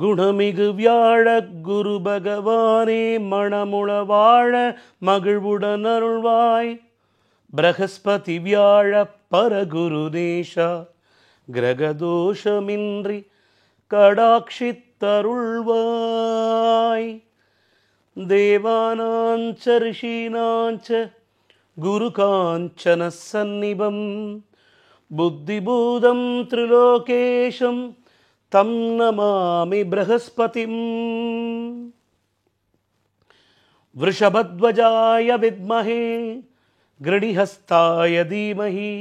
குணமிகு வியாழ குரு பகவானே மணமுள வாழ மகிழ்வுடன் அருள்வாய். பிரகஸ்பதி வியாழ பரகுருதேஷா கிரகதோஷமின்றி கடாட்சித்தருள்வாய். தேவானாஞ்ச ரிஷீனாஞ்ச குரு காஞ்சன சந்நிபம் புத்திபூதம் த்ரிலோகேஷம் தம் நமாமி பிரகஸ்பதிம். விருஷபத்வஜாய வித்மஹே கிருணிஹஸ்தாய தீமஹி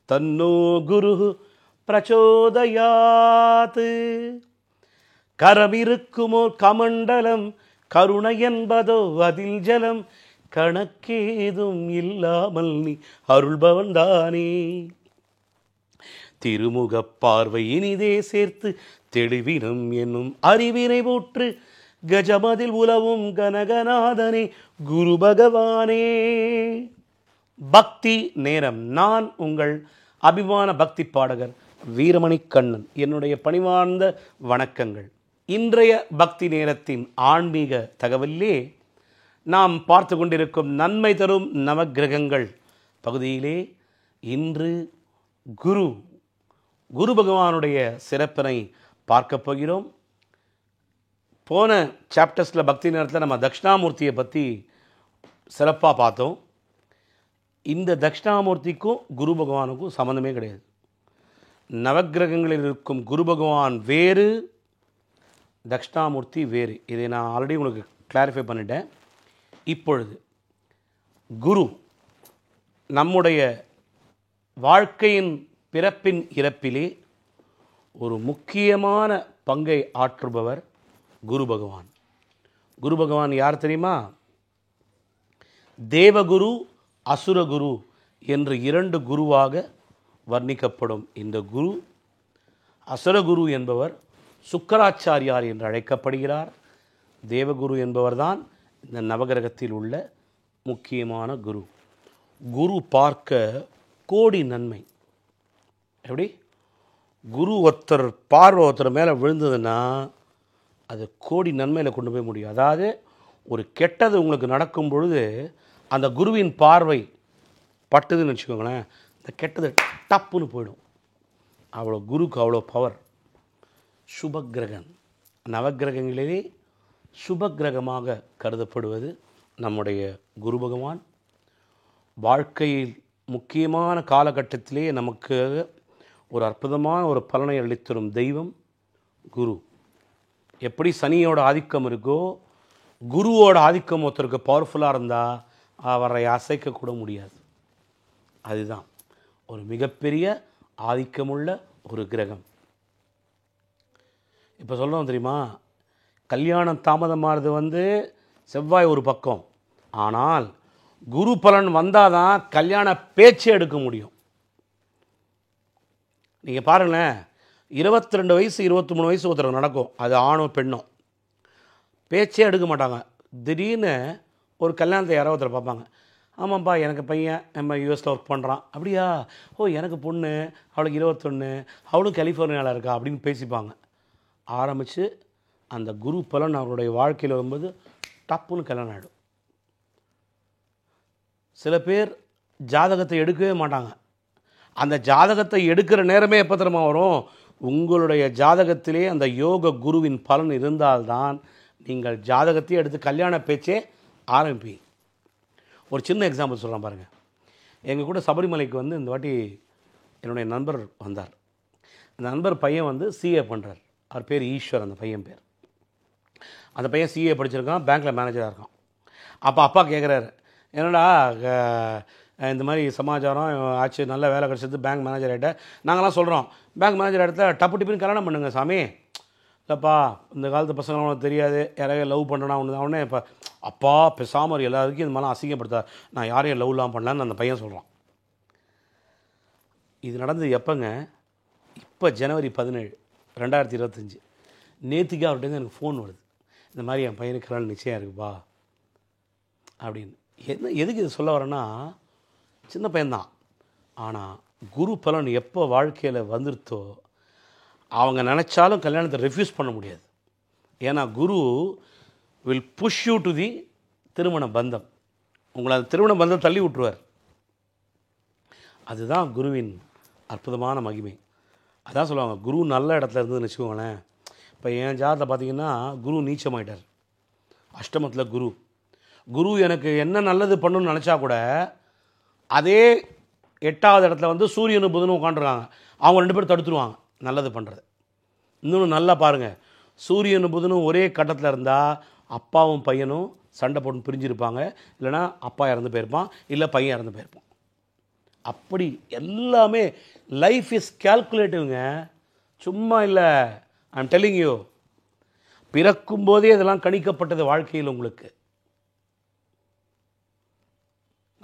தன்னோ குரு பிரச்சோதயாத். கரமிருக்குமோ கமண்டலம் கருணை என்பதோ அதில் ஜலம் கணக்கேதும் இல்லாமல் நீ அருள்பவன்தானே. திருமுகப் பார்வை இனிதே சேர்த்து தெளிவினம் என்னும் அறிவினை போற்று கஜமதில் உலவும் கனகநாதனே குரு பகவானே. பக்தி நேரம். நான் உங்கள் அபிமான பக்தி பாடகர் வீரமணி கண்ணன். என்னுடைய பணிவார்ந்த வணக்கங்கள். இன்றைய பக்தி நேரத்தின் ஆன்மீக தகவலிலே நாம் பார்த்து கொண்டிருக்கும் நன்மை தரும் நவக்கிரகங்கள் பகுதியிலே இன்று குரு பகவானுடைய சிறப்பினை பார்க்க போகிறோம். போன சாப்டர்ஸில் பக்தி நேரத்தில் நம்ம தட்சிணாமூர்த்தியை பற்றி சிறப்பாக பார்த்தோம். இந்த தட்சிணாமூர்த்திக்கும் குரு பகவானுக்கும் சம்மந்தமே கிடையாது. நவக்கிரகங்களில் இருக்கும் குரு பகவான் வேறு, தட்சிணாமூர்த்தி வேறு. இதை நான் ஆல்ரெடி உங்களுக்கு கிளாரிஃபை பண்ணிட்டேன். இப்பொழுது குரு நம்முடைய வாழ்க்கையின் பிறப்பின் இறப்பிலே ஒரு முக்கியமான பங்கை ஆற்றுபவர் குரு பகவான். குரு பகவான் யார் தெரியுமா? தேவகுரு, அசுரகுரு என்று இரண்டு குருவாக வர்ணிக்கப்படும் இந்த குரு. அசுரகுரு என்பவர் சுக்கராச்சாரியார் என்று அழைக்கப்படுகிறார். தேவகுரு என்பவர்தான் இந்த நவகிரகத்தில் உள்ள முக்கியமான குரு. குரு பார்க்க கோடி நன்மை. எப்படி? குரு ஒருத்தர் பார்வை ஒருத்தர் மேலே விழுந்ததுன்னா அது கோடி நன்மையில் கொண்டு போய் முடியும். அதாவது ஒரு கெட்டது உங்களுக்கு நடக்கும் பொழுது அந்த குருவின் பார்வை பட்டுதுன்னு வச்சுக்கோங்களேன், இந்த கெட்டது டப்புன்னு போயிடும். அவ்வளோ குருக்கு அவ்வளோ பவர். சுபக்கிரகன். நவக்கிரகங்களிலே சுபக்கிரகமாக கருதப்படுவது நம்முடைய குரு பகவான். வாழ்க்கையில் முக்கியமான காலகட்டத்திலே நமக்கு ஒரு அற்புதமான ஒரு பலனை அளித்தரும் தெய்வம் குரு. எப்படி சனியோட ஆதிக்கம் இருக்கோ, குருவோட ஆதிக்கம் ஒருத்தருக்கு பவர்ஃபுல்லாக இருந்தால் அவரை அசைக்கக்கூட முடியாது. அதுதான் ஒரு மிகப்பெரிய ஆதிக்கமுள்ள ஒரு கிரகம். இப்போ சொல்லணும் தெரியுமா, கல்யாணம் தாமதமானது செவ்வாய் ஒரு பக்கம். ஆனால் குரு பலன் வந்தால் தான் கல்யாண பேச்சே எடுக்க முடியும். நீங்கள் பாருங்களேன், 22 வயசு 23 வயசு ஒருத்தருக்கு நடக்கும், அது ஆணோ பெண்ணோ, பேச்சே எடுக்க மாட்டாங்க. திடீர்னு ஒரு கல்யாணத்தை யாரோ ஒருத்தர் பார்ப்பாங்க. ஆமாம்ப்பா, எனக்கு பையன் நம்ம யூஎஸில் ஒர்க் பண்ணுறான். அப்படியா? ஓ, எனக்கு பொண்ணு, அவளுக்கு 21, அவளும் கலிஃபோர்னியாவில் இருக்கா அப்படின்னு பேசிப்பாங்க. ஆரம்பித்து அந்த குரு பலன் அவருடைய வாழ்க்கையில் வரும்போது டப்புன்னு கல்யாணம் ஆகிடும். சில பேர் ஜாதகத்தை எடுக்கவே மாட்டாங்க. அந்த ஜாதகத்தை எடுக்கிற நேரமே எப்போ தெரியுமா வரும்? உங்களுடைய ஜாதகத்திலே அந்த யோக குருவின் பலன் இருந்தால்தான் நீங்கள் ஜாதகத்தையே எடுத்து கல்யாண பேச்சே ஆரம்பிப்பீங்க. ஒரு சின்ன எக்ஸாம்பிள் சொல்கிறேன் பாருங்கள். எங்கள் கூட சபரிமலைக்கு இந்த வாட்டி என்னுடைய நண்பர் வந்தார். அந்த நண்பர் பையன் சிஏ பண்ணுறார். அவர் பேர் ஈஸ்வர். அந்த பையன் பேர். அந்த பையன் சிஏ படிச்சிருக்கான், பேங்க்கில் மேனேஜராக இருக்கான். அப்பா கேட்குறாரு, என்னடா இந்த மாதிரி சமாச்சாரம் ஆச்சு, நல்ல வேலை கிடச்சது, பேங்க் மேனேஜர் ஆகிட்ட. நாங்கள்லாம் சொல்கிறோம், பேங்க் மேனேஜர் இடத்துல டப்பு டிப்புன்னு கல்யாணம் பண்ணுங்க சாமி. இல்லைப்பா, இந்த காலத்து பசங்களாம் உனக்கு தெரியாது, யாரையும் லவ் பண்ணுறேன்னா ஒன்று அவனே இப்போ அப்பா பேசாமல் எல்லாருக்கும் இந்த மாதிரிலாம் அசிங்கப்படுத்தா, நான் யாரையும் லவ்லாம் பண்ணலான்னு அந்த பையன் சொல்கிறான். இது நடந்தது எப்போங்க? இப்போ ஜனவரி 17, 2025. நேற்றுக்கு அவர்கிட்ட எனக்கு ஃபோன் வருது, இந்த மாதிரி என் பையனுக்கு கல்யாணம் நிச்சயம் இருக்குப்பா அப்படின்னு. எதுக்கு இது சொல்ல வரேன்னா, சின்ன பையன்தான். ஆனால் குரு பலன் எப்போ வாழ்க்கையில் வந்துருத்தோ அவங்க நினச்சாலும் கல்யாணத்தை ரெஃப்யூஸ் பண்ண முடியாது. ஏன்னா Guru will push you to the திருமண பந்தம். உங்களை அந்த திருமண பந்தம் தள்ளி விட்டுருவார். அதுதான் குருவின் அற்புதமான மகிமை. அதான் சொல்லுவாங்க, குரு நல்ல இடத்துல இருந்ததுன்னு வச்சுக்கோங்களேன். இப்போ என் ஜாதகத்தில் பார்த்தீங்கன்னா குரு நீச்சமாயிட்டார். அஷ்டமத்தில் குரு. குரு எனக்கு என்ன நல்லது பண்ணணும்னு நினச்சா கூட அதே 8வது இடத்துல வந்து சூரியனும் புதனும் உட்காந்துருக்காங்க. அவங்க 2 பேரும் தடுத்துருவாங்க நல்லது பண்ணுறது. இன்னொன்று நல்லா பாருங்கள், சூரியனும் புதனும் ஒரே கட்டத்தில் இருந்தால் அப்பாவும் பையனும் சண்டை போட்டு பிரிஞ்சிருப்பாங்க. இல்லைனா அப்பா இறந்து போயிருப்பான், இல்லை பையன் இறந்து போயிருப்பான். அப்படி எல்லாமே லைஃப் இஸ் கால்குலேட்டிவ்ங்க, சும்மா இல்லை. ஐம் டெல்லிங் யூ, பிறக்கும் போதே இதெல்லாம் கணிக்கப்பட்டது வாழ்க்கையில் உங்களுக்கு.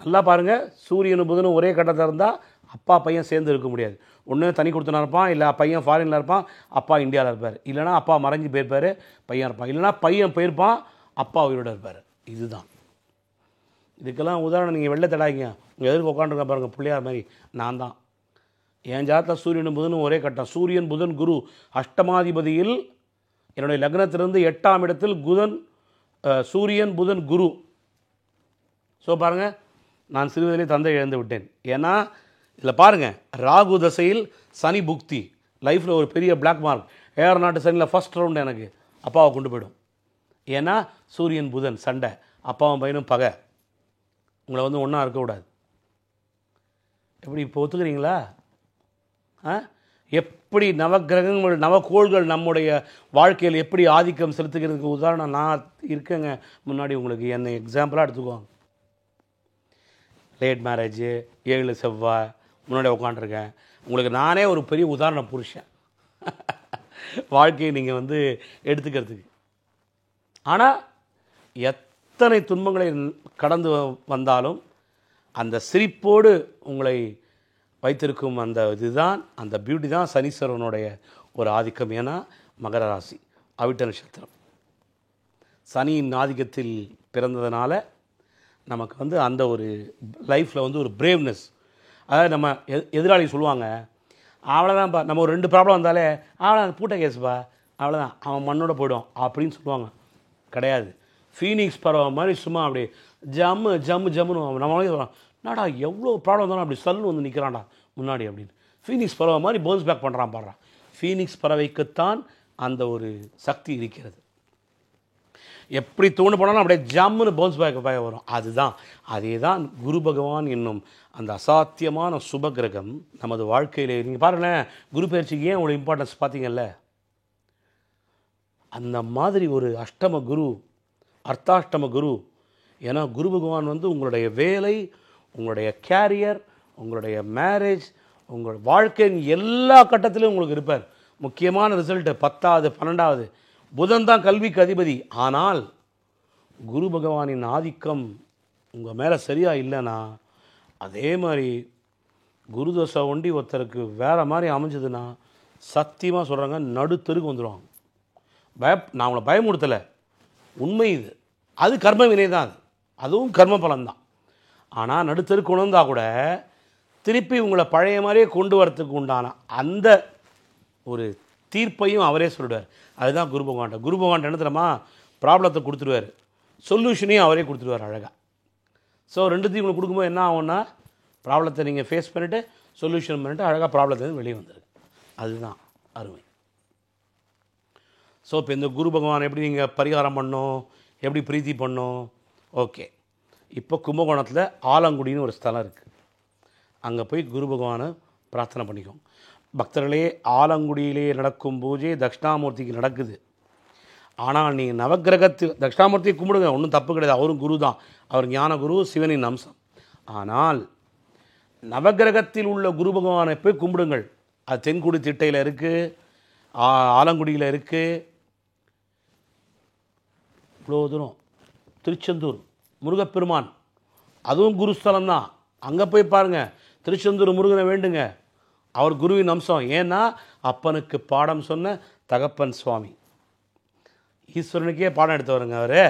நல்லா பாருங்கள், சூரியனும் புதனும் ஒரே கட்டத்தில் இருந்தால் அப்பா பையன் சேர்ந்து இருக்க முடியாது. ஒன்று தனி கொடுத்துனா இருப்பான், இல்லை பையன் ஃபாரினில் இருப்பான், அப்பா இந்தியாவில் இருப்பார். இல்லைனா அப்பா மறைஞ்சு போயிருப்பார், பையன் இருப்பான். இல்லைனா பையன் போயிருப்பான், அப்பா உயிரோட இருப்பார். இதுதான். இதுக்கெல்லாம் உதாரணம் நீங்கள் வெளில தடாங்க. உங்கள் எதிர்க்கு உட்காந்துருக்க பாருங்கள், பிள்ளையார் மாதிரி. நான் தான். என் ஜாதகத்தில் சூரியனும் புதனும் ஒரே கட்டம். சூரியன் புதன் குரு அஷ்டமாதிபதியில் என்னுடைய லக்னத்திலிருந்து 8ஆம் இடத்தில் சூரியன் புதன் குரு. ஸோ பாருங்கள், நான் சிறுவதிலே தந்தை இழந்து விட்டேன். ஏன்னா இதில் பாருங்கள், ராகு தசையில் சனி புக்தி, லைஃப்பில் ஒரு பெரிய பிளாக் மார்க். 7 நாட்டு சனியில் ஃபஸ்ட் ரவுண்டு எனக்கு அப்பாவை கொண்டு போய்டும். ஏன்னா சூரியன் புதன் சண்டை, அப்பாவும் பையனும் பகை, உங்களை வந்து ஒன்றா இருக்கக்கூடாது. எப்படி இப்போ ஒத்துக்கிறீங்களா? எப்படி நவக்கிரகங்கள் நவக்கோள்கள் நம்முடைய வாழ்க்கையில் எப்படி ஆதிக்கம் செலுத்துகிறதுக்கு உதாரணம் நான் இருக்கேங்க முன்னாடி. உங்களுக்கு என்னை எக்ஸாம்பிளாக எடுத்துக்குவாங்க. லேட் மேரேஜு, 7 செவ்வாய் முன்னாடி உட்காண்ட்ருக்கேன். உங்களுக்கு நானே ஒரு பெரிய உதாரண புருஷன் வாழ்க்கையை நீங்கள் வந்து எடுத்துக்கிறதுக்கு. ஆனால் எத்தனை துன்பங்களை கடந்து வந்தாலும் அந்த சிரிப்போடு உங்களை வைத்திருக்கும் அந்த இதுதான், அந்த பியூட்டி தான் சனீஸ்வரனுடைய ஒரு ஆதிக்கம். ஏன்னா மகர ராசி, அவிட்ட நட்சத்திரம், சனியின் ஆதிக்கத்தில் பிறந்ததுனால நமக்கு வந்து அந்த ஒரு லைஃப்பில் வந்து ஒரு பிரேவ்னஸ். அதாவது நம்ம எதிராளி சொல்லுவாங்க, அவ்வளோதான்ப்பா, நம்ம ஒரு 2 ப்ராப்ளம் வந்தாலே அவ்வளோதான் பூட்ட கேஸுப்பா, அவ்வளோதான் அவன் மண்ணோட போய்டும் அப்படின்னு சொல்லுவாங்க. கிடையாது. ஃபீனிக்ஸ் பறவை மாதிரி சும்மா அப்படி ஜம்மு ஜம்மு ஜம்முன்னு நம்மளே சொல்கிறோம், நாடா எவ்வளோ ப்ராப்ளம் வந்தாலும் அப்படி சல்லுன்னு வந்து நிற்கிறான்டா முன்னாடி அப்படின்னு. ஃபீனிக்ஸ் பறவை மாதிரி பவுன்ஸ் பேக் பண்ணுறான் பாடுறான். ஃபீனிக்ஸ் பறவைக்குத்தான் அந்த ஒரு சக்தி இருக்கிறது. எப்படி தூண்டு போனாலும் அப்படியே ஜம்முன்னு பவுன்ஸ் பேக் வரும். அதுதான், அதே தான் குரு பகவான் என்னும் அந்த அசாத்தியமான சுபகிரகம் நமது வாழ்க்கையில். நீங்கள் பாருங்களேன், குரு பயிற்சிக்கு ஏன் அவ்வளோ இம்பார்ட்டன்ஸ் பார்த்தீங்கல்ல. அந்த மாதிரி ஒரு அஷ்டம குரு, அர்த்தாஷ்டம குரு. ஏன்னா குரு பகவான் வந்து உங்களுடைய வேலை, உங்களுடைய கேரியர், உங்களுடைய மேரேஜ், உங்கள் வாழ்க்கையின் எல்லா கட்டத்திலும் உங்களுக்கு இருப்பார். முக்கியமான ரிசல்ட்டு 10வது 12வது. புதன் தான் கல்விக்கு அதிபதி. ஆனால் குரு பகவானின் ஆதிக்கம் உங்கள் மேலே சரியாக இல்லைன்னா, அதே மாதிரி குரு தசை ஒண்டி ஒருத்தருக்கு வேறு மாதிரி அமைஞ்சதுன்னா சத்தியமாக சொல்கிறாங்க, நடுத்தருக்கு வந்துடுவாங்க. நான் அவங்கள பயமுறுத்தலை, உண்மை இது. அது கர்ம வினை தான், அதுவும் கர்ம பலன்தான். ஆனால் நடுத்தருக்கு கொண்டு வந்தால் கூட திருப்பி உங்களை பழைய மாதிரியே கொண்டு வரத்துக்கு உண்டான அந்த ஒரு தீர்ப்பையும் அவரே சொல்லிடுவார். அதுதான் குரு பகவான்கிட்ட. குரு பகவான்கிட்ட என்ன தெரியுமா, ப்ராப்ளத்தை கொடுத்துருவார், சொல்யூஷனையும் அவரே கொடுத்துருவார் அழகாக. ஸோ 2த்தையும் உங்களுக்கு கொடுக்கும்போது என்ன ஆகும்னா, ப்ராப்ளத்தை நீங்கள் ஃபேஸ் பண்ணிவிட்டு சொல்யூஷன் பண்ணிவிட்டு அழகாக ப்ராப்ளத்தை வெளியே வந்துடுது. அதுதான் அருமை. ஸோ இப்போ இந்த குரு பகவான் எப்படி நீங்கள் பரிகாரம் பண்ணணும், எப்படி பிரீத்தி பண்ணணும். ஓகே, இப்போ கும்பகோணத்தில் ஆலங்குடின்னு ஒரு ஸ்தலம் இருக்குது. அங்கே போய் குரு பகவானை பிரார்த்தனை பண்ணிக்கோங்க. பக்தர்களே, ஆலங்குடியிலே நடக்கும் பூஜை தட்சிணாமூர்த்திக்கு நடக்குது. ஆனால் நீங்கள் நவக்கிரகத்தில் தட்சிணாமூர்த்தியை கும்பிடுங்க, ஒன்றும் தப்பு கிடையாது. அவரும் குரு தான், அவர் ஞான குரு, சிவனின் அம்சம். ஆனால் நவக்கிரகத்தில் உள்ள குரு பகவானை போய் கும்பிடுங்கள். அது தென்குடி திட்டையில் இருக்குது, ஆலங்குடியில் இருக்குது. இவ்வளோ தூரம் திருச்செந்தூர் முருகப்பெருமான், அதுவும் குருஸ்தலம் தான். அங்கே போய் பாருங்கள், திருச்செந்தூர் முருகனை வேண்டுங்க, அவர் குருவின் அம்சம். ஏன்னா அப்பனுக்கு பாடம் சொன்ன தகப்பன் சுவாமி, ஈஸ்வரனுக்கே பாடம் எடுத்தவருங்க அவர்.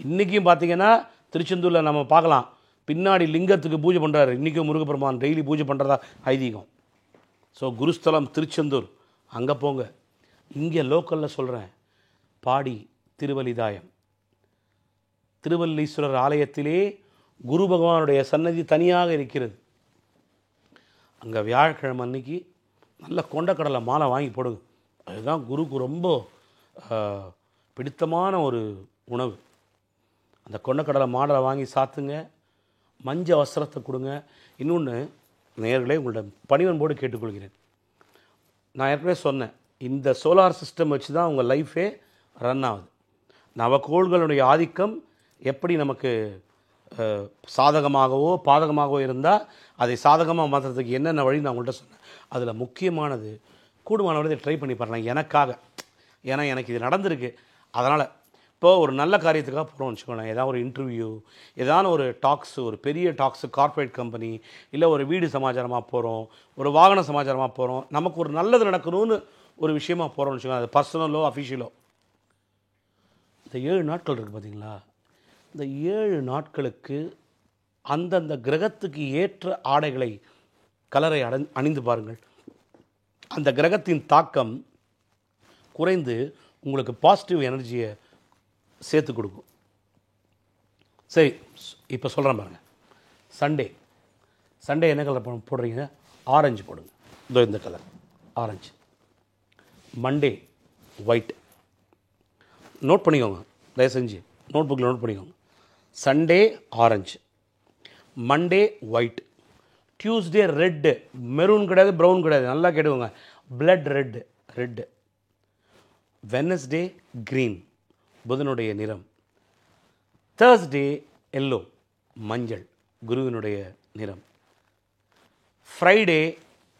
இன்றைக்கும் பார்த்திங்கன்னா திருச்செந்தூரில் நம்ம பார்க்கலாம், பின்னாடி லிங்கத்துக்கு பூஜை பண்ணுறாரு. இன்றைக்கும் முருகப்பெருமான் டெய்லி பூஜை பண்ணுறதா ஐதீகம். ஸோ குருஸ்தலம் திருச்செந்தூர், அங்கே போங்க. இங்கே லோக்கலில் சொல்கிறேன், பாடி திருவலிதாயம். திருவல்லீஸ்வரர் ஆலயத்திலே குரு பகவானுடைய சன்னதி தனியாக இருக்கிறது. அங்கே வியாழக்கிழமை அன்னைக்கு நல்ல கொண்டக்கடலை மாலை வாங்கி போடுங்க. அதுதான் குருக்கு ரொம்ப பிடித்தமான ஒரு உணவு. அந்த கொண்டக்கடலை மாலை வாங்கி சாத்துங்க. மஞ்ச வஸ்திரத்தை கொடுங்க. இன்னொன்று நேயர்களே, உங்கள்ட்ட பணிவன்போடு கேட்டுக்கொள்கிறேன். நான் ஏற்கனவே சொன்னேன், இந்த சோலார் சிஸ்டம் வச்சு தான் உங்கள் லைஃபே ரன் ஆகுது. நவக்கோள்களுடைய ஆதிக்கம் எப்படி நமக்கு சாதகமாகவோ பாதகமாகவோ இருந்தால் அதை சாதகமாக மாற்றுறதுக்கு என்னென்ன வழி நான் உங்கள்கிட்ட சொன்னேன். அதில் முக்கியமானது கூடுமானவரை இதை ட்ரை பண்ணி பாருங்கள் எனக்காக. ஏன்னா எனக்கு இது நடந்திருக்கு. அதனால் இப்போது ஒரு நல்ல காரியத்துக்காக போகிறோம்னு வச்சுக்கோங்களேன். ஏதாவது ஒரு இன்டர்வியூ, ஏதாவது ஒரு டாக்ஸு, ஒரு பெரிய டாக்ஸு, கார்ப்பரேட் கம்பெனி, இல்லை ஒரு வீடு சமாச்சாரமாக போகிறோம், ஒரு வாகன சமாச்சாரமாக போகிறோம், நமக்கு ஒரு நல்லது நடக்கணும்னு ஒரு விஷயமாக போகிறோம்னு வச்சுக்கோங்க. அது பர்சனலோ அஃபிஷியலோ. இந்த 7 நாட்கள் இருக்குது பார்த்தீங்களா, இந்த 7 நாட்களுக்கு அந்தந்த கிரகத்துக்கு ஏற்ற ஆடைகளை கலரை அணிந்து பாருங்கள். அந்த கிரகத்தின் தாக்கம் குறைந்து உங்களுக்கு பாசிட்டிவ் எனர்ஜியை சேர்த்து கொடுக்கும். சரி, இப்போ சொல்கிறேன் பாருங்கள். சண்டே என்ன கலர் போடுறீங்க? ஆரஞ்சு போடுங்க. இதோ இந்த colour orange. Monday white. Note பண்ணிக்கோங்க, தயவு செஞ்சு நோட் புக்கில் நோட் பண்ணிக்கோங்க. Sunday orange, Monday white, Tuesday red. Maroon கிடையாது, ப்ரௌன் கிடையாது, நல்லா கேட்டுக்கோங்க. Blood red. வெனஸ்டே க்ரீன், புதனுடைய நிறம். தேர்ஸ்டே எல்லோ, மஞ்சள், குருவினுடைய நிறம். ஃப்ரைடே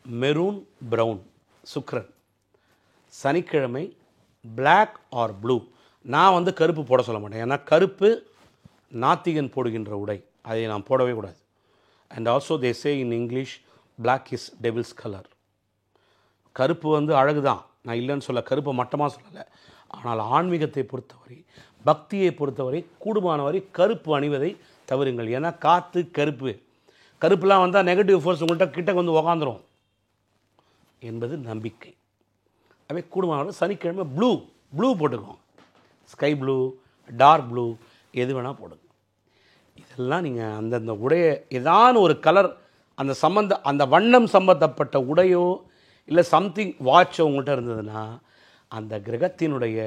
மெரூன் ப்ரௌன், சுக்ரன். சனிக்கிழமை பிளாக் ஆர் ப்ளூ. நான் கருப்பு போட சொல்ல மாட்டேன். ஏன்னா கருப்பு நாத்திகன் போடுகின்ற உடை, அதை நான் போடவே கூடாது. And also they say in English, black is devil's colour. கருப்பு அழகு தான், நான் இல்லைன்னு சொல்ல, கருப்பை மட்டமாக சொல்லலை. ஆனால் ஆன்மீகத்தை பொறுத்தவரை, பக்தியை பொறுத்தவரை கூடுமானவரை கருப்பு அணிவதை தவறுங்கள். ஏன்னா காற்று கருப்புலாம் வந்தால் நெகட்டிவ் ஃபோர்ஸ் உங்கள்கிட்ட கிட்ட உக்காந்துரும் என்பது நம்பிக்கை. அவை கூடுமானவரை சனிக்கிழமை ப்ளூ போட்டுக்கோங்க. ஸ்கை ப்ளூ, டார்க் ப்ளூ, எது வேணால் போடுங்க. இதெல்லாம் நீங்கள் அந்தந்த உடைய ஏதான ஒரு கலர், அந்த வண்ணம் சம்பந்தப்பட்ட உடையோ இல்லை சம்திங் வாட்சோ உங்கள்கிட்ட இருந்ததுன்னா அந்த கிரகத்தினுடைய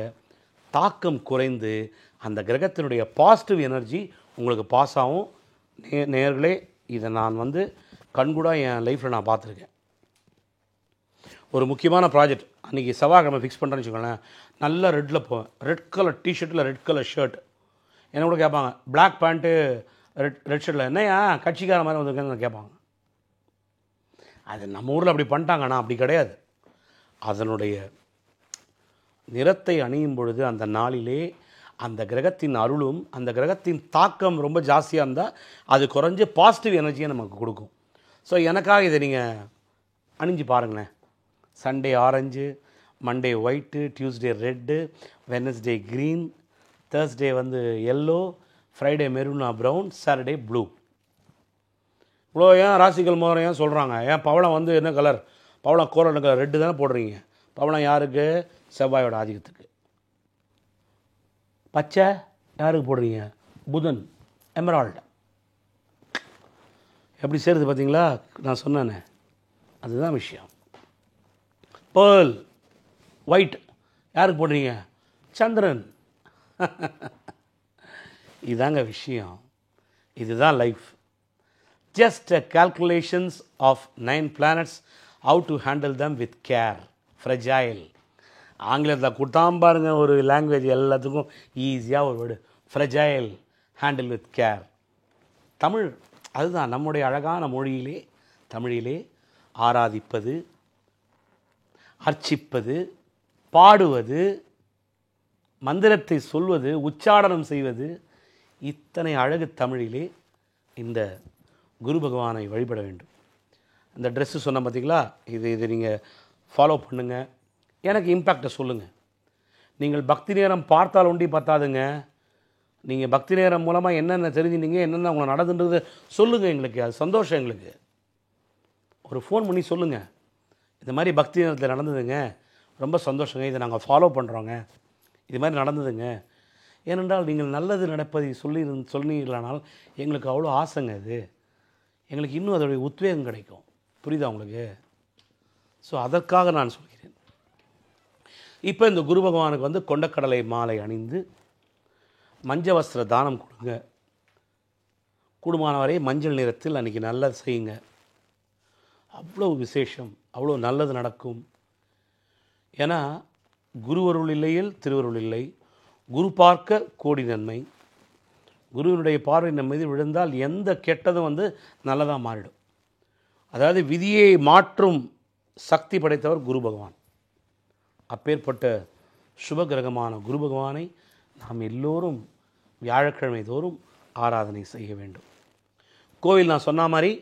தாக்கம் குறைந்து அந்த கிரகத்தினுடைய பாசிட்டிவ் எனர்ஜி உங்களுக்கு பாஸ் ஆகும். நேயர்களே, இதை நான் கண்கூடாக என் லைஃப்பில் நான் பார்த்துருக்கேன். ஒரு முக்கியமான ப்ராஜெக்ட் அன்றைக்கி செவ்வாய்க்கிழமை ஃபிக்ஸ் பண்ணுறேன்னு வச்சுக்கோங்களேன். நல்ல ரெட்டில் போவேன். ரெட் கலர் டிஷர்ட்டில் ரெட் கலர் ஷர்ட். என்ன கூட கேட்பாங்க, பிளாக் பேண்ட்டு ரெட் ஷர்ட்டில் என்னையா கட்சிக்கார மாதிரி வந்திருக்கேன்னு கேட்பாங்க. அது நம்ம ஊரில் அப்படி பண்ணிட்டாங்கன்னா அப்படி கிடையாது. அதனுடைய நிறத்தை அணியும் பொழுது அந்த நாளிலே அந்த கிரகத்தின் அருளும் அந்த கிரகத்தின் தாக்கம் ரொம்ப ஜாஸ்தியாக இருந்தால் அது குறைஞ்ச பாசிட்டிவ் எனர்ஜியை நமக்கு கொடுக்கும். ஸோ எனக்காக இதை நீங்கள் அணிஞ்சு பாருங்களேன். Sunday orange, Monday white, Tuesday red, Wednesday green, Thursday yellow, Friday மெரூனா ப்ரௌன், சாட்டர்டே ப்ளூ. இவ்வளோ ஏன் ராசிகள் மோதிரம் ஏன் சொல்கிறாங்க? ஏன் பவளம் என்ன கலர்? பவளம் கோரல் கலர் ரெட்டு தானே போடுறீங்க. பவளம் யாருக்கு? செவ்வாயோட ஆதிக்கத்துக்கு. பச்சை யாருக்கு போடுறீங்க? புதன், எமரால்டு. எப்படி சேருது பார்த்தீங்களா? நான் சொன்னேனே, அதுதான் விஷயம். பேர்ல் ஒயிட் யாருக்கு போடுறீங்க? சந்திரன். இதாங்க விஷயம். இதுதான் life. Just calculations of 9 planets, how to handle them with care. Fragile. ஆங்கிலத்தில் கொடுத்தாம பாருங்க ஒரு லாங்குவேஜ், எல்லாத்துக்கும் ஈஸியாக ஒரு word, fragile, handle with care. Tamil அதுதான் நம்முடைய அழகான மொழியிலே, தமிழிலே ஆராதிப்பது, அர்ச்சிப்பது, பாடுவது, மந்திரத்தை சொல்வது, உச்சாடனம் செய்வது, இத்தனை அழகு தமிழிலே இந்த குரு பகவானை வழிபட வேண்டும். இந்த ட்ரெஸ்ஸு சொன்ன பார்த்தீங்களா, இது நீங்கள் ஃபாலோ பண்ணுங்கள். எனக்கு இம்பேக்டை சொல்லுங்கள். நீங்கள் பக்தி நேரம் பார்த்தால் ஒண்டி பத்தாதுங்க. நீங்கள் பக்தி நேரம் மூலமாக என்னென்ன தெரிஞ்சுனீங்க, என்னென்ன உங்களை நடந்துன்றது சொல்லுங்கள் எங்களுக்கு. அது சந்தோஷம் எங்களுக்கு. ஒரு ஃபோன் பண்ணி சொல்லுங்கள், இந்த மாதிரி பக்தி நேரத்தில் நடந்ததுங்க, ரொம்ப சந்தோஷங்க, இதை நாங்கள் ஃபாலோ பண்ணுறோங்க. இது மாதிரி நடந்ததுங்க. ஏனென்றால் நீங்கள் நல்லது நடப்பதை சொன்னீங்களானால் எங்களுக்கு அவ்வளோ ஆசைங்க அது. எங்களுக்கு இன்னும் அதோடைய உத்வேகம் கிடைக்கும். புரியுதா உங்களுக்கு? ஸோ அதற்காக நான் சொல்கிறேன். இப்போ இந்த குரு பகவானுக்கு வந்து கொண்டக்கடலை மாலை அணிந்து மஞ்ச வஸ்திர தானம் கொடுங்க. கூடுமானவரை மஞ்சள் நிறத்தில் அன்றைக்கி நல்லது செய்யுங்க. அவ்வளோ விசேஷம், அவ்வளோ நல்லது நடக்கும். ஏன்னா குருவருள் இல்லையில் திருவருள் இல்லை. குரு பார்க்க கோடி நன்மை. குருவினுடைய பார்வை நம்ம மீது விழுந்தால் எந்த கெட்டதும் வந்து நல்லதாக மாறிடும். அதாவது விதியை மாற்றும் சக்தி படைத்தவர் குரு பகவான். அப்பேற்பட்ட சுப கிரகமான குரு பகவானை நாம் எல்லோரும் வியாழக்கிழமை தோறும் ஆராதனை செய்ய வேண்டும். கோவில் நான் சொன்ன மாதிரி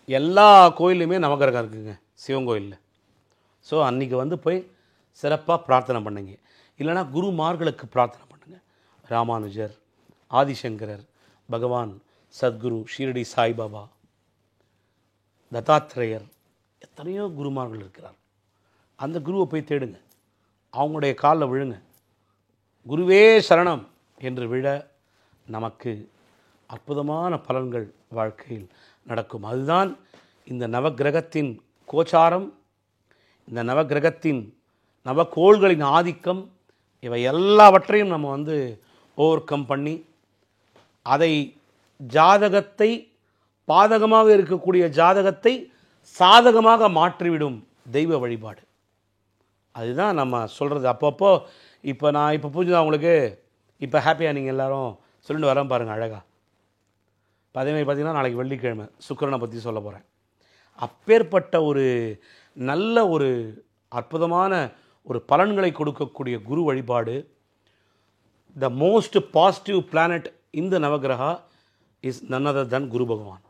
எல்லா கோயிலுமே நவகிரகம் இருக்குங்க சிவன் கோயிலில். ஸோ அன்றைக்கி வந்து போய் சிறப்பாக பிரார்த்தனை பண்ணுங்க. இல்லைனா குருமார்களுக்கு பிரார்த்தனை பண்ணுங்கள். ராமானுஜர், ஆதிசங்கரர், பகவான் சத்குரு, ஷீரடி சாய்பாபா, தத்தாத்திரேயர், எத்தனையோ குருமார்கள் இருக்கிறார். அந்த குருவை போய் தேடுங்க. அவங்களுடைய காலில் விழுங்க. குருவே சரணம் என்று விழ நமக்கு அற்புதமான பலன்கள் வாழ்க்கையில் நடக்கும். அதுதான் இந்த நவக்கிரகத்தின் கோச்சாரம், இந்த நவக்கிரகத்தின் நவக்கோள்களின் ஆதிக்கம். இவை எல்லாவற்றையும் நம்ம வந்து ஓவர் கம் பண்ணி அதை ஜாதகத்தை பாதகமாக இருக்கக்கூடிய ஜாதகத்தை சாதகமாக மாற்றிவிடும் தெய்வ வழிபாடு. அதுதான் நம்ம சொல்கிறது. அப்பப்போ இப்போ நான் இப்போ புரிஞ்சுதான் உங்களுக்கு? இப்போ ஹாப்பியாக நீங்கள் எல்லோரும் சொல்லிட்டு வரேன் பாருங்கள் அழகாக. இப்போ அதேமாதிரி பார்த்திங்கன்னா நாளைக்கு வெள்ளிக்கிழமை சுக்கிரனை பற்றி சொல்ல போகிறேன். அப்பேற்பட்ட ஒரு நல்ல ஒரு அற்புதமான ஒரு பலன்களை கொடுக்கக்கூடிய குரு வழிபாடு. த மோஸ்ட் பாசிட்டிவ் பிளானட் இந்த நவகிரகா இஸ் நன் அதர் தன் குரு பகவான்.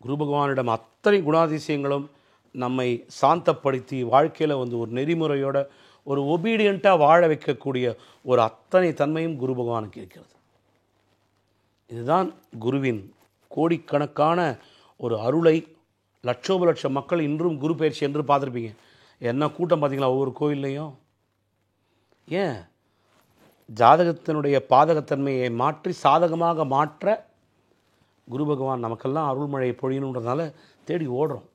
குரு பகவானிடம் அத்தனை குணாதிசயங்களும் நம்மை சாந்தப்படுத்தி வாழ்க்கையில் வந்து ஒரு நெறிமுறையோட ஒரு ஒபீடியண்ட்டாக வாழ வைக்கக்கூடிய ஒரு அத்தனை தன்மையும் குரு பகவானுக்கு இருக்கிறது. இதுதான் குருவின் கோடிக்கணக்கான ஒரு அருளை லட்சோப லட்சம் மக்கள் இன்றும் குரு பயிற்சி என்று பார்த்துருப்பீங்க. என்ன கூட்டம் பார்த்தீங்களா ஒவ்வொரு கோயில்லையும்? ஏன்? ஜாதகத்தினுடைய பாதகத்தன்மையை மாற்றி சாதகமாக மாற்ற குரு பகவான் நமக்கெல்லாம் அருள்மழையை பொழியணுன்றதுனால தேடி ஓடுறோம்.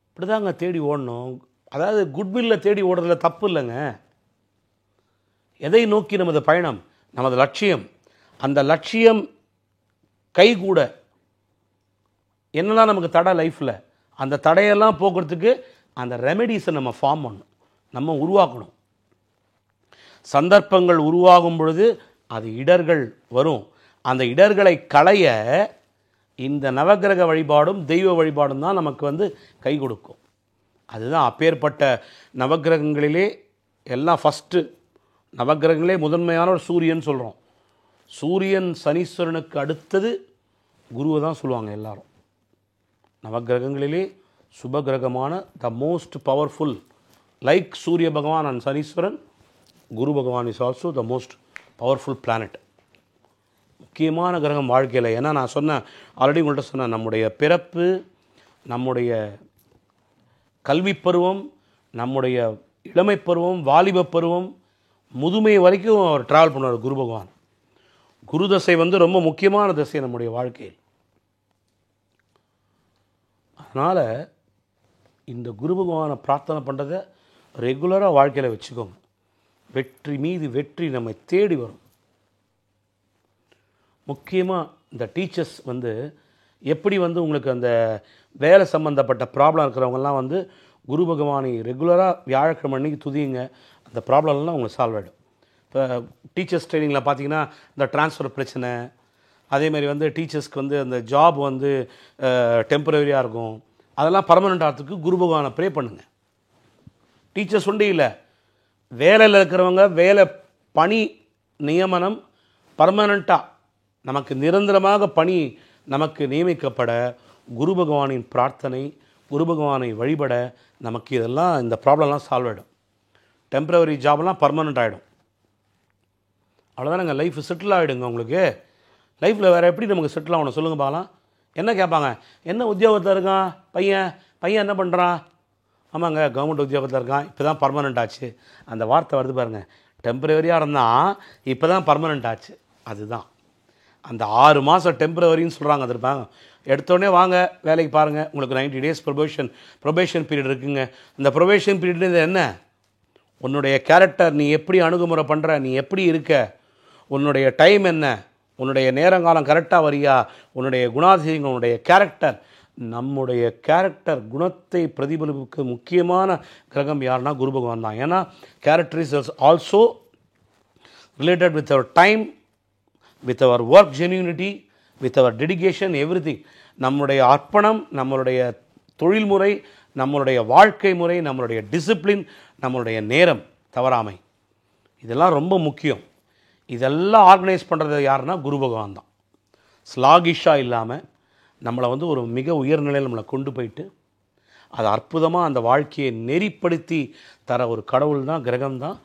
இப்படி தாங்க தேடி ஓடணும். அதாவது குட்வில்ல தேடி ஓடுறதுல தப்பு இல்லைங்க. எதை நோக்கி நமது பயணம், நமது லட்சியம், அந்த லட்சியம் கைகூட என்னெல்லாம் நமக்கு தடை லைஃப்பில், அந்த தடையெல்லாம் போக்குறதுக்கு அந்த ரெமெடிஸை நம்ம ஃபார்ம் பண்ணணும், நம்ம உருவாக்கணும். சந்தர்ப்பங்கள் உருவாகும் பொழுது அது இடர்கள் வரும். அந்த இடர்களை களைய இந்த நவகிரக வழிபாடும் தெய்வ வழிபாடும் தான் நமக்கு வந்து கை கொடுக்கும். அதுதான் அப்பேற்பட்ட நவகிரகங்களிலே எல்லாம் ஃபஸ்ட்டு நவகிரகங்களே முதன்மையான ஒரு சூரியன் சொல்கிறோம். சூரியன் சனீஸ்வரனுக்கு அடுத்தது குருவை தான் சொல்லுவாங்க எல்லாரும். நவகிரகங்களிலே சுபகிரகமான த மோஸ்ட் பவர்ஃபுல், லைக் சூரிய பகவான் அண்ட் சனீஸ்வரன், குரு பகவான் is also the most powerful planet. முக்கியமான கிரகம் வாழ்க்கையில். ஏன்னா நான் சொன்னேன் ஆல்ரெடி உங்கள்கிட்ட சொன்னேன், நம்முடைய பிறப்பு, நம்முடைய கல்வி பருவம், நம்முடைய இளமை பருவம், வாலிப பருவம், முதுமை வரைக்கும் அவர் ட்ராவல் பண்ணுவார் குரு பகவான். குரு தசை வந்து ரொம்ப முக்கியமான தசை நம்முடைய வாழ்க்கையில். அதனால் இந்த குரு பகவானை பிரார்த்தனை பண்ணுறதை ரெகுலராக வாழ்க்கையில் வச்சுக்கோங்க. வெற்றி மீது வெற்றி நம்மை தேடி வரும். முக்கியமாக இந்த டீச்சர்ஸ் வந்து எப்படி வந்து உங்களுக்கு அந்த வேலை சம்மந்தப்பட்ட ப்ராப்ளம் இருக்கிறவங்கெல்லாம் வந்து குரு பகவானை ரெகுலராக வியாழக்கிழமை அன்றைக்கி துதியுங்க. அந்த ப்ராப்ளம்லாம் உங்களுக்கு சால்வ் ஆகிடும். இப்போ டீச்சர்ஸ் ட்ரைனிங்கில் பார்த்தீங்கன்னா இந்த ட்ரான்ஸ்ஃபர் பிரச்சனை, அதேமாதிரி வந்து டீச்சர்ஸ்க்கு வந்து அந்த ஜாப் வந்து டெம்பரரியாக இருக்கும், அதெல்லாம் பர்மனெண்ட் ஆகிறதுக்கு குரு பகவானை ப்ரே பண்ணுங்கள். டீச்சர்ஸ் ஒன்றே இல்லை, வேலையில் இருக்கிறவங்க வேலை பணி நியமனம் பர்மனெண்ட்டாக நமக்கு நிரந்தரமாக பணி நமக்கு நியமிக்கப்பட குரு பகவானின் பிரார்த்தனை, குரு பகவானை வழிபட நமக்கு இதெல்லாம் இந்த ப்ராப்ளம்லாம் சால்வ் ஆகிடும். டெம்பரவரி ஜாப்லாம் பர்மனெண்ட் ஆகிடும். அவ்வளோதானங்க, லைஃப் செட்டில் ஆகிடுங்க. உங்களுக்கு லைஃப்பில் வேறு எப்படி நமக்கு செட்டில் ஆகணும் சொல்லுங்கள் பார்க்கலாம். என்ன கேட்பாங்க? என்ன உத்தியோகத்தில் இருக்கான் பையன் என்ன பண்ணுறான்? ஆமாங்க கவர்மெண்ட் உத்தியோகத்தில் இருக்கான், இப்போ தான் பர்மனெண்ட் ஆச்சு. அந்த வார்த்தை வருது பாருங்கள், டெம்பரவரியாக இருந்தால் இப்போ தான் பர்மனெண்ட் ஆச்சு. அதுதான் அந்த 6 மாதம் டெம்பரவரின்னு சொல்கிறாங்க. அது இருப்பாங்க, எடுத்தோடனே வாங்க வேலைக்கு பாருங்கள், உங்களுக்கு 90 days ப்ரொபேஷன் பீரியட் இருக்குங்க. இந்த ப்ரொபேஷன் பீரியட் என்ன, உன்னுடைய கேரக்டர், நீ எப்படி அணுகுமுறை பண்ணுற, நீ எப்படி இருக்க, உன்னுடைய டைம் என்ன, உன்னுடைய நேரங்காலம் கரெக்டாக வரியா, உன்னுடைய குணாதிசயங்கள், உன்னுடைய கேரக்டர். நம்முடைய கேரக்டர் குணத்தை பிரதிபலிப்புக்கு முக்கியமான கிரகம் யாருன்னா குரு பகவான் தான். ஏன்னா character is also related with our time, with our work genuinity, with our dedication, everything. நம்மளுடைய அர்ப்பணம், நம்மளுடைய தொழில்முறை, நம்மளுடைய வாழ்க்கை முறை, நம்மளுடைய டிசிப்ளின், நம்மளுடைய நேரம் தவறாமை, இதெல்லாம் ரொம்ப முக்கியம். இதெல்லாம் ஆர்கனைஸ் பண்ணுறது யாருன்னா குரு பகவான் தான். ஸ்லாகிஷாக இல்லாமல் நம்மளை வந்து ஒரு மிக உயர்நிலையில் நம்மளை கொண்டு போயிட்டு அது அற்புதமாக அந்த வாழ்க்கையை நெறிப்படுத்தி தர ஒரு கடவுள் தான், கிரகம் தான்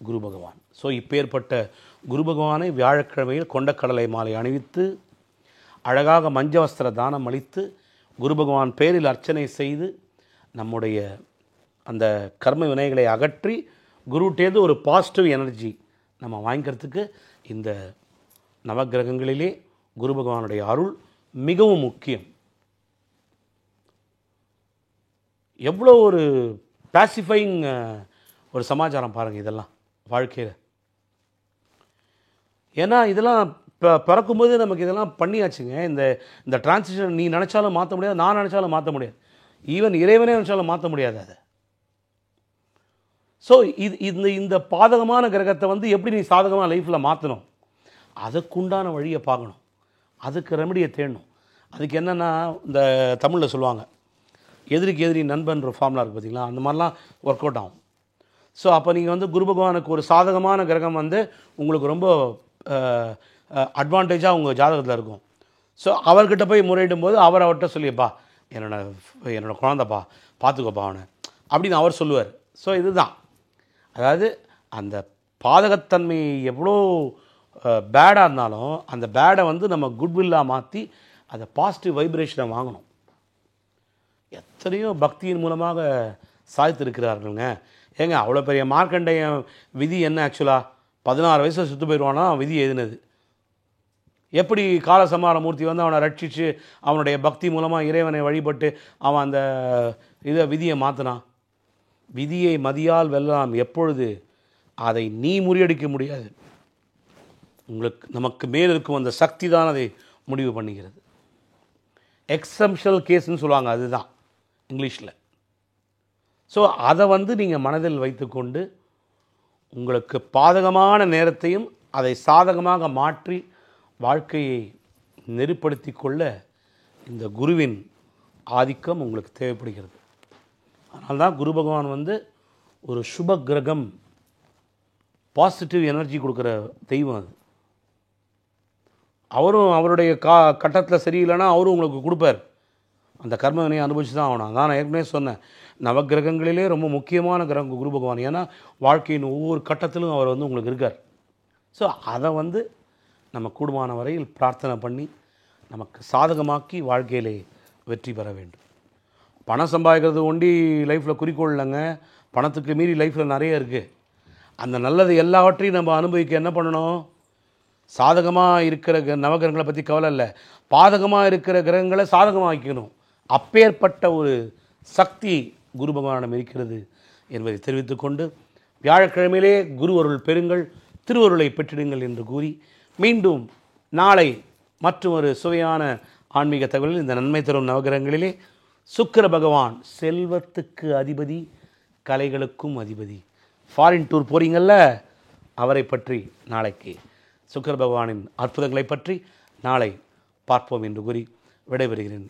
குரு பகவான். ஸோ இப்பேற்பட்ட குரு பகவானை வியாழக்கிழமையில் கொண்டக்கடலை மாலை அணிவித்து அழகாக மஞ்சவஸ்திர தானம் அளித்து குரு பகவான் பேரில் அர்ச்சனை செய்து நம்முடைய அந்த கர்ம வினைகளை அகற்றி குருட்டேந்து ஒரு பாசிட்டிவ் எனர்ஜி நம்ம வாங்கிக்கிறதுக்கு இந்த நவகிரகங்களிலே குரு பகவானுடைய அருள் மிகவும் முக்கியம். எவ்வளோ ஒரு பேசிஃபைங் ஒரு சமாச்சாரம் பாருங்கள் இதெல்லாம் வாழ்க்கையில். ஏன்னா இதெல்லாம் பிறக்கும்போது நமக்கு இதெல்லாம் பண்ணியாச்சுங்க. இந்த டிரான்சிஷன் நீ நினச்சாலும் மாற்ற முடியாது, நான் நினச்சாலும் மாற்ற முடியாது, ஈவன் இறைவனே நினச்சாலும் மாற்ற முடியாது அதை. ஸோ இந்த பாதகமான கிரகத்தை வந்து எப்படி நீ சாதகமாக லைஃப்பில் மாற்றணும், அதுக்குண்டான வழியை பார்க்கணும், அதுக்கு ரெமடியை தேடணும். அதுக்கு என்னென்னா இந்த தமிழில் சொல்லுவாங்க, எதிரிக்கு எதிரி நண்பன்ற ஃபார்முலா இருக்குது பார்த்திங்களா, அந்த மாதிரிலாம் ஒர்க் அவுட் ஆகும். ஸோ அப்போ நீங்கள் வந்து குரு பகவானுக்கு ஒரு சாதகமான கிரகம் வந்து உங்களுக்கு ரொம்ப அட்வான்டேஜாக உங்கள் ஜாதகத்தில் இருக்கும். ஸோ அவர்கிட்ட போய் முறையிடும் போது அவர்கிட்ட சொல்லியப்பா என்னோட குழந்தைப்பா பார்த்துக்கோப்பா அவனை அப்படின்னு அவர் சொல்லுவார். ஸோ இதுதான், அதாவது அந்த பாதகத்தன்மை எவ்வளோ பேடாக இருந்தாலும் அந்த பேடை வந்து நம்ம குட்வில்லாக மாற்றி அதை பாசிட்டிவ் வைப்ரேஷனை வாங்கணும். எத்தனையோ பக்தியின் மூலமாக சாதித்திருக்கிறார்களுங்க. ஏங்க அவ்வளோ பெரிய மார்க்கண்டைய விதி என்ன, ஆக்சுவலாக 16 வயசில் சுற்று போயிடுவானா விதி எழுதினது. எப்படி காலசமாரமூர்த்தி வந்து அவனை ரட்சித்து அவனுடைய பக்தி மூலமாக இறைவனை வழிபட்டு அவன் அந்த விதியை மாற்றினான். விதியை மதியால் வெல்லலாம் எப்பொழுது, அதை நீ முறியடிக்க முடியாது, நமக்கு மேல் இருக்கும் அந்த சக்தி தான் அதை முடிவு பண்ணுகிறது. எக்ஸம்ஷனல் கேஸ்ன்னு சொல்லுவாங்க, அதுதான் இங்கிலீஷில். ஸோ அதை வந்து நீங்கள் மனதில் வைத்துக்கொண்டு உங்களுக்கு பாதகமான நேரத்தையும் அதை சாதகமாக மாற்றி வாழ்க்கையை நெறிப்படுத்தி கொள்ள இந்த குருவின் ஆதிக்கம் உங்களுக்கு தேவைப்படுகிறது. அதனால்தான் குரு பகவான் வந்து ஒரு சுப கிரகம், பாசிட்டிவ் எனர்ஜி கொடுக்குற தெய்வம் அது. அவரும் அவருடைய கட்டத்தில் சரியில்லைன்னா அவரும் உங்களுக்கு கொடுப்பார். அந்த கர்ம வினையை அனுபவிச்சு தான் ஆகணும். நான் ஏற்கனவே சொன்னேன், நவகிரகங்களிலே ரொம்ப முக்கியமான கிரகம் குரு பகவான். ஏன்னா வாழ்க்கையின் ஒவ்வொரு கட்டத்திலும் அவர் வந்து உங்களுக்கு இருக்கார். ஸோ அதை வந்து நம்ம கூடுமான வரையில் பிரார்த்தனை பண்ணி நமக்கு சாதகமாக்கி வாழ்க்கையிலே வெற்றி பெற வேண்டும். பணம் சம்பாதிக்கிறது ஒண்டி லைஃப்பில் குறிக்கோள் இல்லைங்க. பணத்துக்கு மீறி லைஃப்பில் நிறைய இருக்குது. அந்த நல்லது எல்லாவற்றையும் நம்ம அனுபவிக்க என்ன பண்ணணும், சாதகமாக இருக்கிற நவகிரகங்களை பற்றி கவலை இல்லை, பாதகமாக இருக்கிற கிரகங்களை சாதகமாக வைக்கணும். அப்பேற்பட்ட ஒரு சக்தி குரு பகவானிடம் இருக்கிறது என்பதை தெரிவித்துக்கொண்டு, வியாழக்கிழமையிலே குரு அருள் பெறுங்கள், திருவருளை பெற்றிடுங்கள் என்று கூறி மீண்டும் நாளை மற்றும் ஒரு சுவையான ஆன்மீக தகவலில் இந்த நன்மை தரும் நவகிரகங்களிலே சுக்கிர பகவான் செல்வத்துக்கு அதிபதி, கலைகளுக்கும் அதிபதி. ஃபாரின் டூர் போகிறீங்கள்ல, அவரை பற்றி நாளைக்கு சுக்கிர பகவானின் அற்புதங்களை பற்றி நாளை பார்ப்போம் என்று கூறி விடைபெறுகிறேன்.